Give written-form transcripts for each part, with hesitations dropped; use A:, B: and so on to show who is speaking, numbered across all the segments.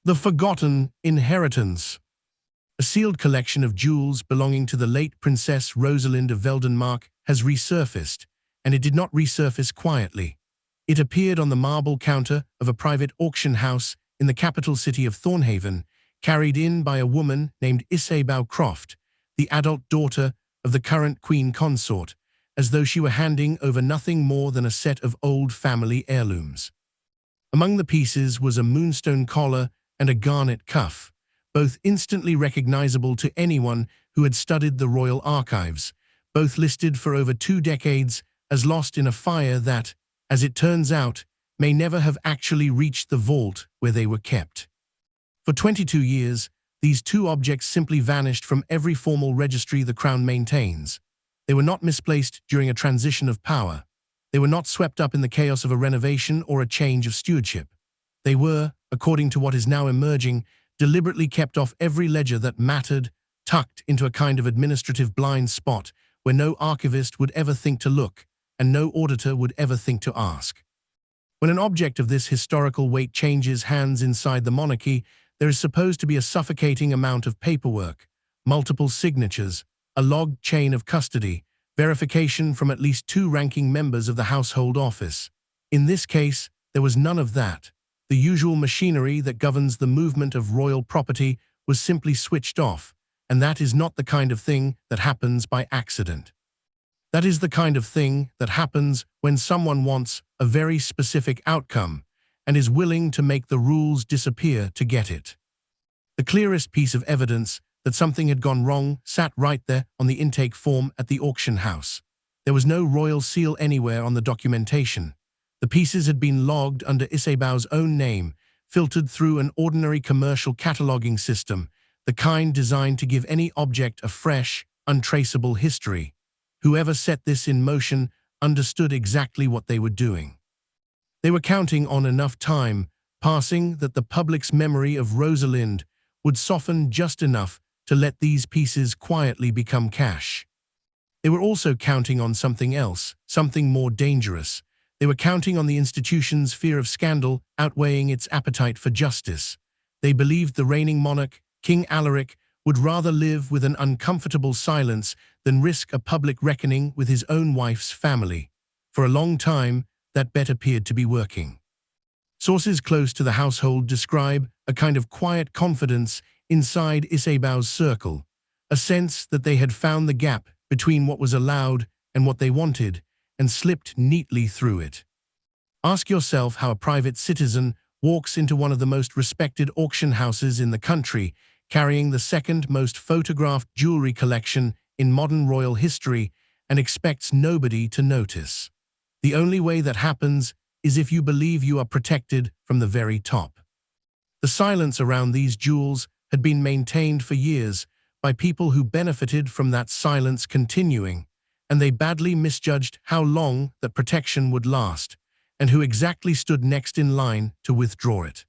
A: The Forgotten Inheritance. A sealed collection of jewels belonging to the late Princess Rosalind of Veldenmark has resurfaced, and it did not resurface quietly. It appeared on the marble counter of a private auction house in the capital city of Thornhaven, carried in by a woman named Isabel Croft, the adult daughter of the current queen consort, as though she were handing over nothing more than a set of old family heirlooms. Among the pieces was a moonstone collar and a garnet cuff, both instantly recognizable to anyone who had studied the royal archives, both listed for over 2 decades as lost in a fire that, as it turns out, may never have actually reached the vault where they were kept. For 22 years, these 2 objects simply vanished from every formal registry the Crown maintains. They were not misplaced during a transition of power. They were not swept up in the chaos of a renovation or a change of stewardship. They were, according to what is now emerging, deliberately kept off every ledger that mattered, tucked into a kind of administrative blind spot where no archivist would ever think to look, and no auditor would ever think to ask. When an object of this historical weight changes hands inside the monarchy, there is supposed to be a suffocating amount of paperwork, multiple signatures, a logged chain of custody, verification from at least 2 ranking members of the household office. In this case, there was none of that. The usual machinery that governs the movement of royal property was simply switched off, and that is not the kind of thing that happens by accident. That is the kind of thing that happens when someone wants a very specific outcome and is willing to make the rules disappear to get it. The clearest piece of evidence that something had gone wrong sat right there on the intake form at the auction house. There was no royal seal anywhere on the documentation. The pieces had been logged under Isabel's own name, filtered through an ordinary commercial cataloging system, the kind designed to give any object a fresh, untraceable history. Whoever set this in motion understood exactly what they were doing. They were counting on enough time passing that the public's memory of Rosalind would soften just enough to let these pieces quietly become cash. They were also counting on something else, something more dangerous. They were counting on the institution's fear of scandal outweighing its appetite for justice. They believed the reigning monarch, King Alaric, would rather live with an uncomfortable silence than risk a public reckoning with his own wife's family. For a long time, that bet appeared to be working. Sources close to the household describe a kind of quiet confidence inside Isabel's circle, a sense that they had found the gap between what was allowed and what they wanted, and slipped neatly through it. Ask yourself how a private citizen walks into one of the most respected auction houses in the country, carrying the second most photographed jewelry collection in modern royal history, and expects nobody to notice. The only way that happens is if you believe you are protected from the very top. The silence around these jewels had been maintained for years by people who benefited from that silence continuing, and they badly misjudged how long that protection would last, and who exactly stood next in line to withdraw it.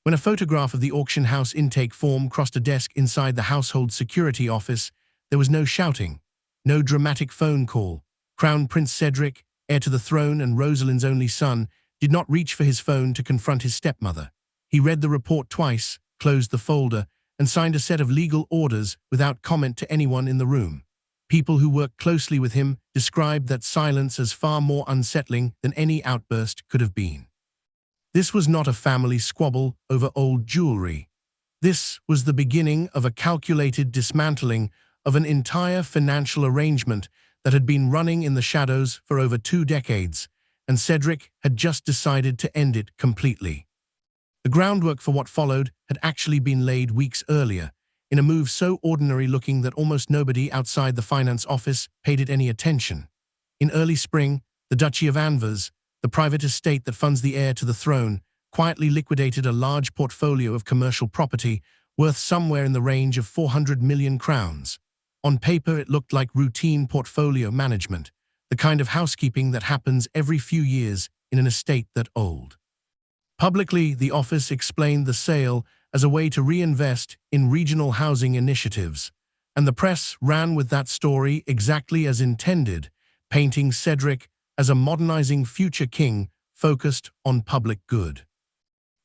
A: When a photograph of the auction house intake form crossed a desk inside the household security office, there was no shouting, no dramatic phone call. Crown Prince Cedric, heir to the throne and Rosalind's only son, did not reach for his phone to confront his stepmother. He read the report twice, closed the folder, and signed a set of legal orders without comment to anyone in the room. People who worked closely with him described that silence as far more unsettling than any outburst could have been. This was not a family squabble over old jewelry. This was the beginning of a calculated dismantling of an entire financial arrangement that had been running in the shadows for over 2 decades, and Cedric had just decided to end it completely. The groundwork for what followed had actually been laid weeks earlier, in a move so ordinary-looking that almost nobody outside the finance office paid it any attention. In early spring, the Duchy of Anvers, the private estate that funds the heir to the throne, quietly liquidated a large portfolio of commercial property worth somewhere in the range of 400 million crowns. On paper, it looked like routine portfolio management, the kind of housekeeping that happens every few years in an estate that old. Publicly, the office explained the sale as a way to reinvest in regional housing initiatives, and the press ran with that story exactly as intended, painting Cedric as a modernizing future king focused on public good.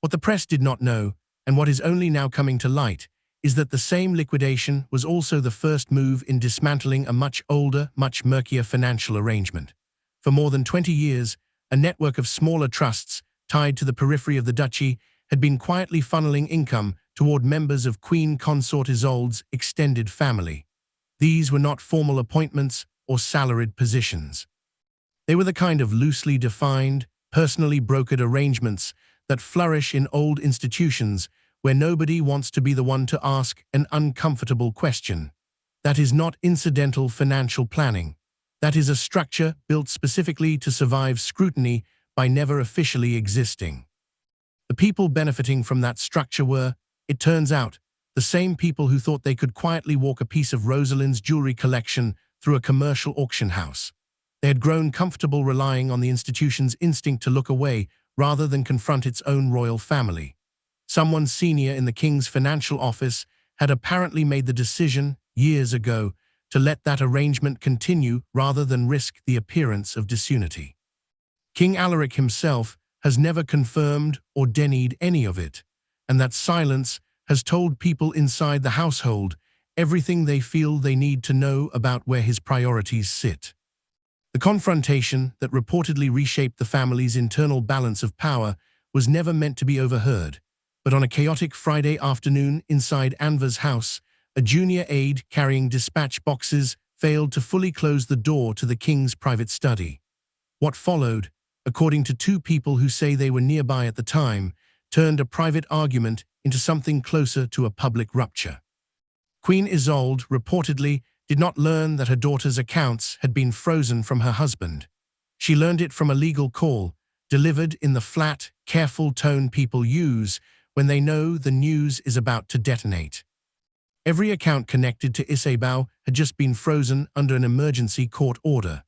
A: What the press did not know And what is only now coming to light is that the same liquidation was also the first move in dismantling a much older, much murkier financial arrangement. For more than 20 years, a network of smaller trusts tied to the periphery of the duchy had been quietly funneling income toward members of Queen Consort Isolde's extended family. These were not formal appointments or salaried positions. They were the kind of loosely defined, personally brokered arrangements that flourish in old institutions where nobody wants to be the one to ask an uncomfortable question. That is not incidental financial planning. That is a structure built specifically to survive scrutiny by never officially existing. The people benefiting from that structure were, it turns out, the same people who thought they could quietly walk a piece of Rosalind's jewelry collection through a commercial auction house. They had grown comfortable relying on the institution's instinct to look away rather than confront its own royal family. Someone senior in the king's financial office had apparently made the decision, years ago, to let that arrangement continue rather than risk the appearance of disunity. King Alaric himself has never confirmed or denied any of it, and that silence has told people inside the household everything they feel they need to know about where his priorities sit. The confrontation that reportedly reshaped the family's internal balance of power was never meant to be overheard, but on a chaotic Friday afternoon inside Anva's house, a junior aide carrying dispatch boxes failed to fully close the door to the king's private study. What followed, according to two people who say they were nearby at the time, turned a private argument into something closer to a public rupture. Queen Isolde reportedly did not learn that her daughter's accounts had been frozen from her husband. She learned it from a legal call, delivered in the flat, careful tone people use when they know the news is about to detonate. Every account connected to Isabeau had just been frozen under an emergency court order.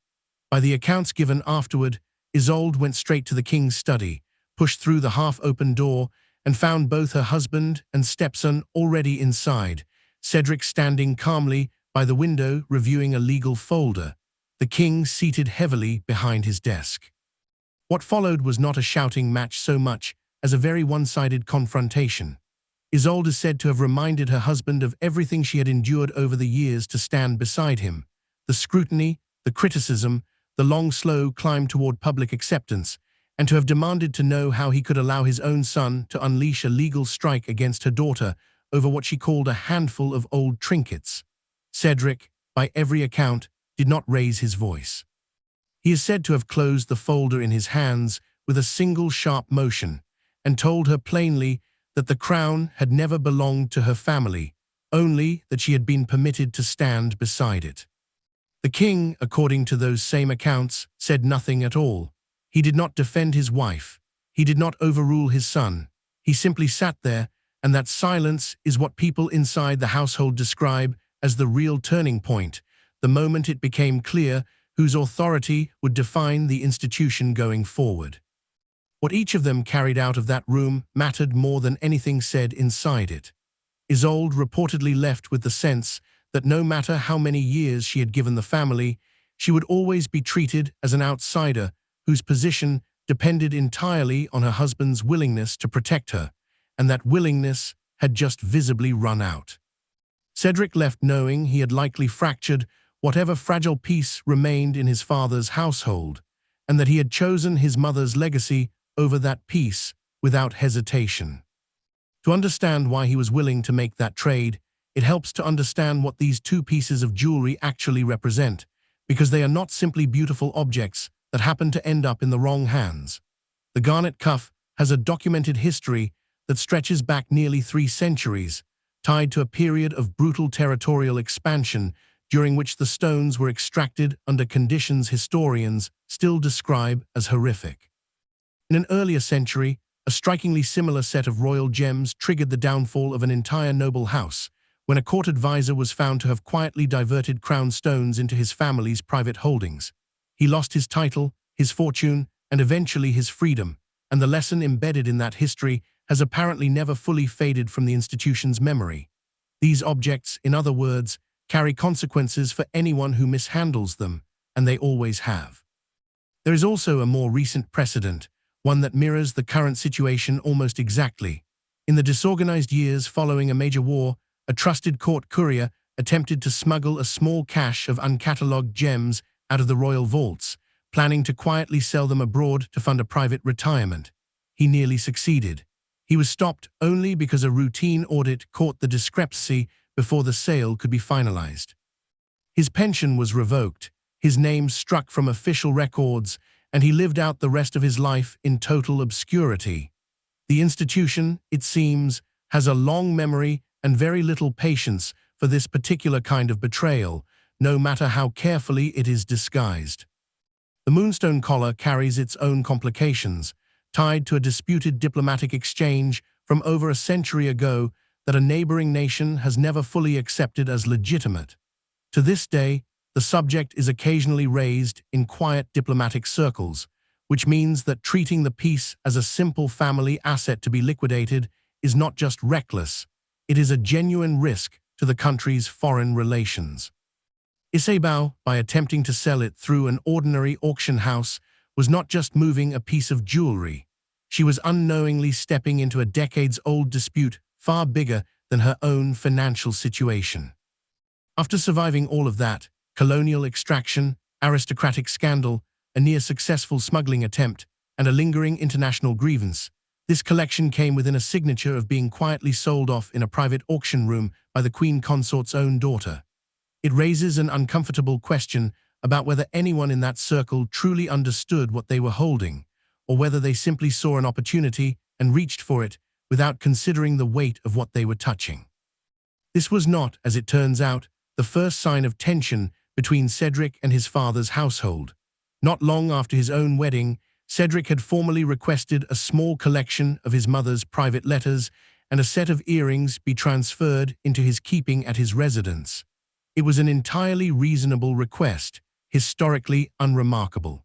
A: By the accounts given afterward, Isolde went straight to the king's study, pushed through the half-open door, and found both her husband and stepson already inside, Cedric standing calmly by the window reviewing a legal folder, the king seated heavily behind his desk. What followed was not a shouting match so much as a very one-sided confrontation. Isolde is said to have reminded her husband of everything she had endured over the years to stand beside him, the scrutiny, the criticism, the long, slow climb toward public acceptance, and to have demanded to know how he could allow his own son to unleash a legal strike against her daughter over what she called a handful of old trinkets. Cedric, by every account, did not raise his voice. He is said to have closed the folder in his hands with a single sharp motion, and told her plainly that the crown had never belonged to her family, only that she had been permitted to stand beside it. The king, according to those same accounts, said nothing at all. He did not defend his wife. He did not overrule his son. He simply sat there, and that silence is what people inside the household describe as the real turning point, the moment it became clear whose authority would define the institution going forward. What each of them carried out of that room mattered more than anything said inside it. Isolde reportedly left with the sense that no matter how many years she had given the family, she would always be treated as an outsider whose position depended entirely on her husband's willingness to protect her, and that willingness had just visibly run out. Cedric left knowing he had likely fractured whatever fragile peace remained in his father's household, and that he had chosen his mother's legacy over that peace without hesitation. To understand why he was willing to make that trade, it helps to understand what these two pieces of jewelry actually represent, because they are not simply beautiful objects that happen to end up in the wrong hands. The garnet cuff has a documented history that stretches back nearly 3 centuries, tied to a period of brutal territorial expansion during which the stones were extracted under conditions historians still describe as horrific. In an earlier century, a strikingly similar set of royal gems triggered the downfall of an entire noble house, when a court advisor was found to have quietly diverted crown stones into his family's private holdings. He lost his title, his fortune, and eventually his freedom, and the lesson embedded in that history has apparently never fully faded from the institution's memory. These objects, in other words, carry consequences for anyone who mishandles them, and they always have. There is also a more recent precedent, one that mirrors the current situation almost exactly. In the disorganized years following a major war, a trusted court courier attempted to smuggle a small cache of uncatalogued gems out of the royal vaults, planning to quietly sell them abroad to fund a private retirement. He nearly succeeded. He was stopped only because a routine audit caught the discrepancy before the sale could be finalized. His pension was revoked, his name struck from official records, and he lived out the rest of his life in total obscurity. The institution, it seems, has a long memory and very little patience for this particular kind of betrayal, no matter how carefully it is disguised. The Moonstone collar carries its own complications, tied to a disputed diplomatic exchange from over a century ago that a neighboring nation has never fully accepted as legitimate. To this day, the subject is occasionally raised in quiet diplomatic circles, which means that treating the piece as a simple family asset to be liquidated is not just reckless, it is a genuine risk to the country's foreign relations. Isabeau, by attempting to sell it through an ordinary auction house, was not just moving a piece of jewelry. She was unknowingly stepping into a decades-old dispute far bigger than her own financial situation. After surviving all of that, colonial extraction, aristocratic scandal, a near-successful smuggling attempt, and a lingering international grievance, this collection came within a signature of being quietly sold off in a private auction room by the Queen Consort's own daughter. It raises an uncomfortable question about whether anyone in that circle truly understood what they were holding, or whether they simply saw an opportunity and reached for it without considering the weight of what they were touching. This was not, as it turns out, the first sign of tension between Cedric and his father's household. Not long after his own wedding, Cedric had formally requested a small collection of his mother's private letters and a set of earrings be transferred into his keeping at his residence. It was an entirely reasonable request, historically unremarkable.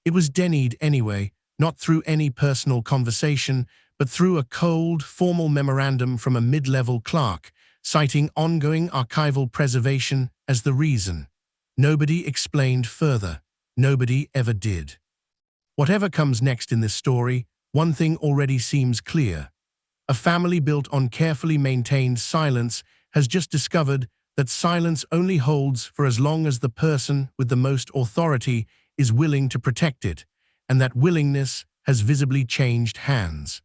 A: It was denied anyway, not through any personal conversation, but through a cold, formal memorandum from a mid-level clerk, citing ongoing archival preservation as the reason. Nobody explained further. Nobody ever did. Whatever comes next in this story, one thing already seems clear. A family built on carefully maintained silence has just discovered that silence only holds for as long as the person with the most authority is willing to protect it, and that willingness has visibly changed hands.